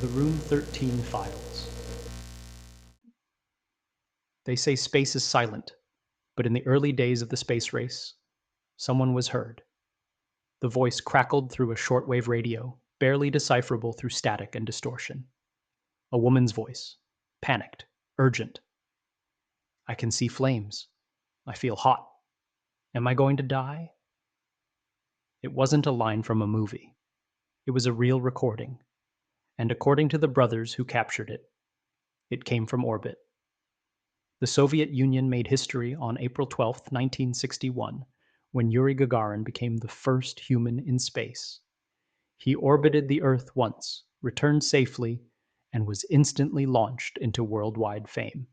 The Room 13 Files. They say space is silent, but in the early days of the space race, someone was heard. The voice crackled through a shortwave radio, barely decipherable through static and distortion. A woman's voice, panicked, urgent. I can see flames. I feel hot. Am I going to die? It wasn't a line from a movie. It was a real recording. And according to the brothers who captured it, it came from orbit. The Soviet Union made history on April 12, 1961, when Yuri Gagarin became the first human in space. He orbited the Earth once, returned safely, and was instantly launched into worldwide fame.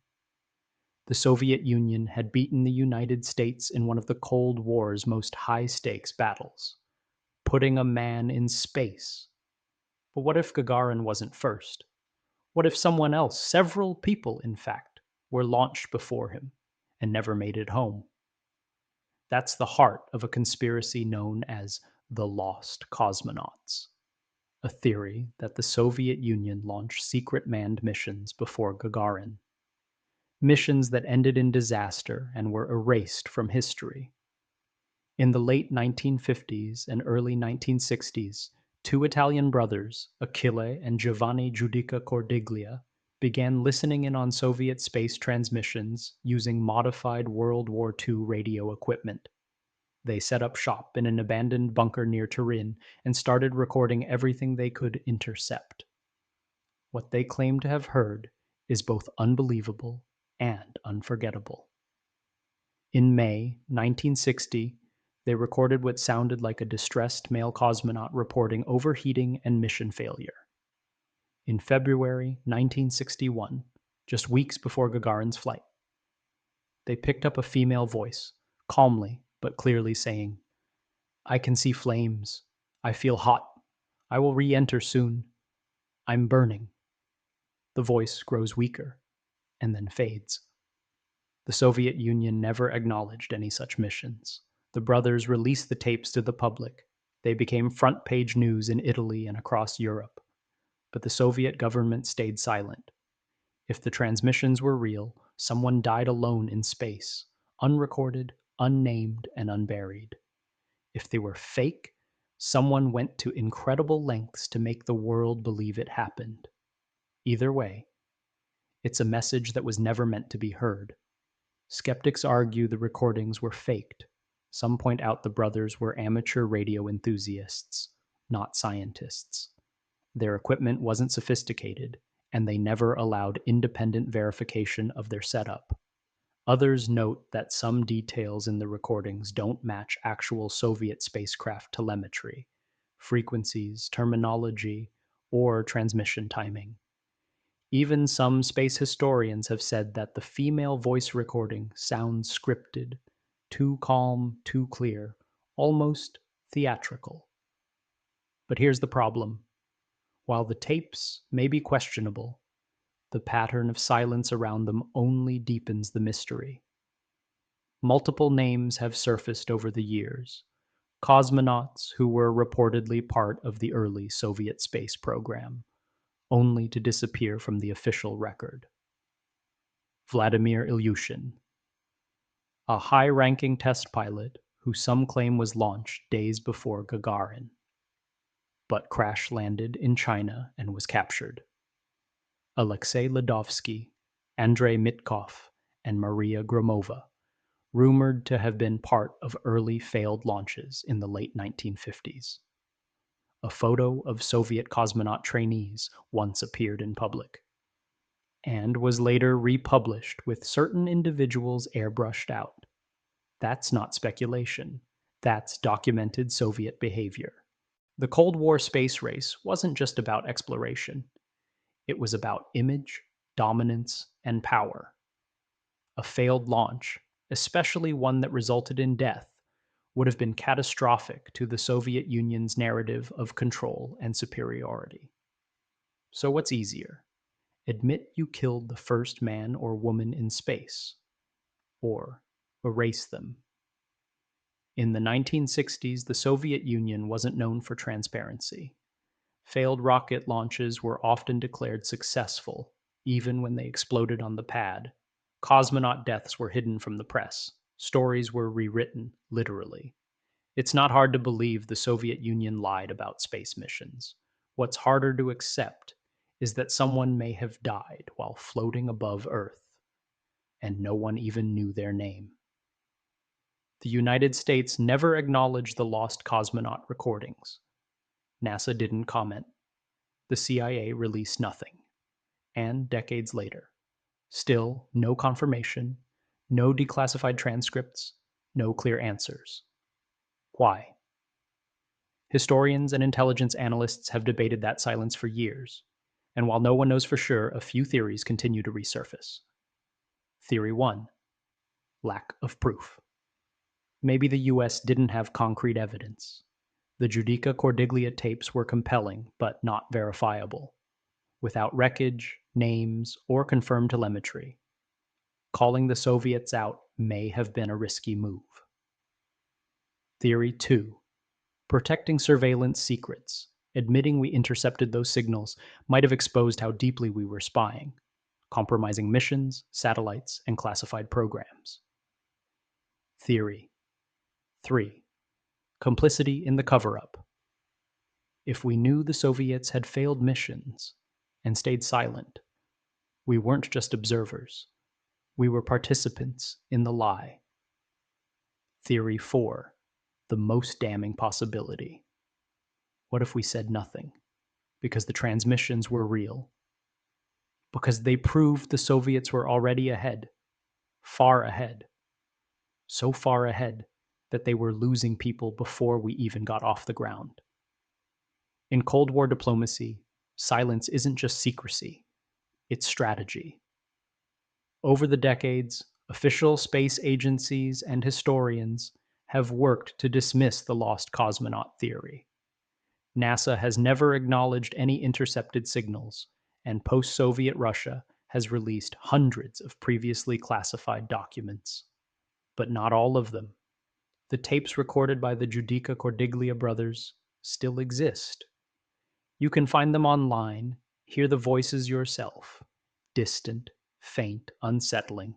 The Soviet Union had beaten the United States in one of the Cold War's most high-stakes battles, putting a man in space. But what if Gagarin wasn't first? What if someone else, several people in fact, were launched before him and never made it home? That's the heart of a conspiracy known as the Lost Cosmonauts, a theory that the Soviet Union launched secret manned missions before Gagarin. Missions that ended in disaster and were erased from history. In the late 1950s and early 1960s, two Italian brothers, Achille and Giovanni Judica-Cordiglia, began listening in on Soviet space transmissions using modified World War II radio equipment. They set up shop in an abandoned bunker near Turin and started recording everything they could intercept. What they claim to have heard is both unbelievable and unforgettable. In May 1960, they recorded what sounded like a distressed male cosmonaut reporting overheating and mission failure. In February 1961, just weeks before Gagarin's flight, they picked up a female voice, calmly but clearly saying, "I can see flames. I feel hot. I will re-enter soon. I'm burning." The voice grows weaker and then fades. The Soviet Union never acknowledged any such missions. The brothers released the tapes to the public. They became front-page news in Italy and across Europe. But the Soviet government stayed silent. If the transmissions were real, someone died alone in space, unrecorded, unnamed, and unburied. If they were fake, someone went to incredible lengths to make the world believe it happened. Either way, it's a message that was never meant to be heard. Skeptics argue the recordings were faked. Some point out the brothers were amateur radio enthusiasts, not scientists. Their equipment wasn't sophisticated, and they never allowed independent verification of their setup. Others note that some details in the recordings don't match actual Soviet spacecraft telemetry, frequencies, terminology, or transmission timing. Even some space historians have said that the female voice recording sounds scripted, too calm, too clear, almost theatrical. But here's the problem. While the tapes may be questionable, the pattern of silence around them only deepens the mystery. Multiple names have surfaced over the years. Cosmonauts who were reportedly part of the early Soviet space program, only to disappear from the official record. Vladimir Ilyushin, a high-ranking test pilot who some claim was launched days before Gagarin, but crash-landed in China and was captured. Alexei Ledovsky, Andrei Mitkov, and Maria Gromova, rumored to have been part of early failed launches in the late 1950s. A photo of Soviet cosmonaut trainees once appeared in public, and was later republished with certain individuals airbrushed out. That's not speculation. That's documented Soviet behavior. The Cold War space race wasn't just about exploration. It was about image, dominance, and power. A failed launch, especially one that resulted in death, would have been catastrophic to the Soviet Union's narrative of control and superiority. So what's easier? Admit you killed the first man or woman in space, or erase them? In the 1960s, the Soviet Union wasn't known for transparency. Failed rocket launches were often declared successful, even when they exploded on the pad. Cosmonaut deaths were hidden from the press. Stories were rewritten, literally. It's not hard to believe the Soviet Union lied about space missions. What's harder to accept is that someone may have died while floating above Earth, and no one even knew their name. The United States never acknowledged the lost cosmonaut recordings. NASA didn't comment. The CIA released nothing. And decades later, still no confirmation, no declassified transcripts, no clear answers. Why? Historians and intelligence analysts have debated that silence for years, and while no one knows for sure, a few theories continue to resurface. Theory 1. Lack of proof. Maybe the US didn't have concrete evidence. The Judica-Cordiglia tapes were compelling, but not verifiable. Without wreckage, names, or confirmed telemetry, calling the Soviets out may have been a risky move. Theory 2. Protecting surveillance secrets. Admitting we intercepted those signals might have exposed how deeply we were spying, compromising missions, satellites, and classified programs. Theory 3. Complicity in the cover-up. If we knew the Soviets had failed missions and stayed silent, we weren't just observers. We were participants in the lie. Theory 4. The most damning possibility. What if we said nothing? Because the transmissions were real. Because they proved the Soviets were already ahead. Far ahead. So far ahead that they were losing people before we even got off the ground. In Cold War diplomacy, silence isn't just secrecy, it's strategy. Over the decades, official space agencies and historians have worked to dismiss the lost cosmonaut theory. NASA has never acknowledged any intercepted signals, and post-Soviet Russia has released hundreds of previously classified documents. But not all of them. The tapes recorded by the Judica-Cordiglia brothers still exist. You can find them online, hear the voices yourself. Distant, faint, unsettling.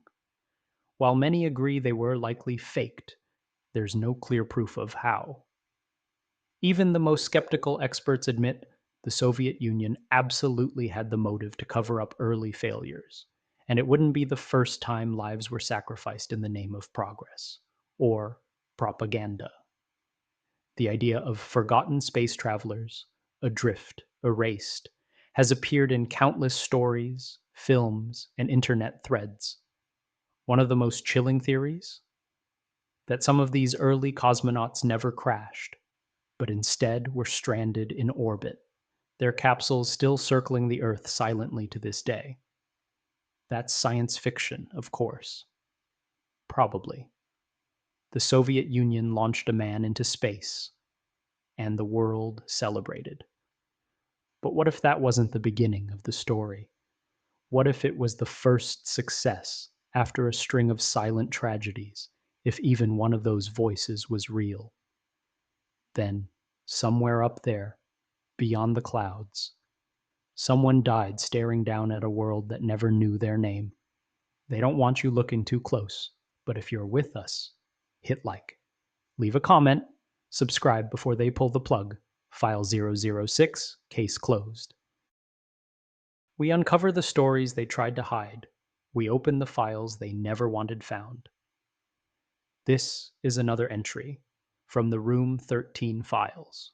While many agree they were likely faked, there's no clear proof of how. Even the most skeptical experts admit the Soviet Union absolutely had the motive to cover up early failures, and it wouldn't be the first time lives were sacrificed in the name of progress, or propaganda. The idea of forgotten space travelers, adrift, erased, has appeared in countless stories, films, and internet threads. One of the most chilling theories? That some of these early cosmonauts never crashed, but instead were stranded in orbit, their capsules still circling the Earth silently to this day. That's science fiction, of course. Probably. The Soviet Union launched a man into space, and the world celebrated. But what if that wasn't the beginning of the story? What if it was the first success after a string of silent tragedies, if even one of those voices was real? Then, somewhere up there, beyond the clouds, someone died staring down at a world that never knew their name. They don't want you looking too close, but if you're with us, hit like. Leave a comment, subscribe before they pull the plug. File 006, case closed. We uncover the stories they tried to hide. We open the files they never wanted found. This is another entry from the Room 13 files.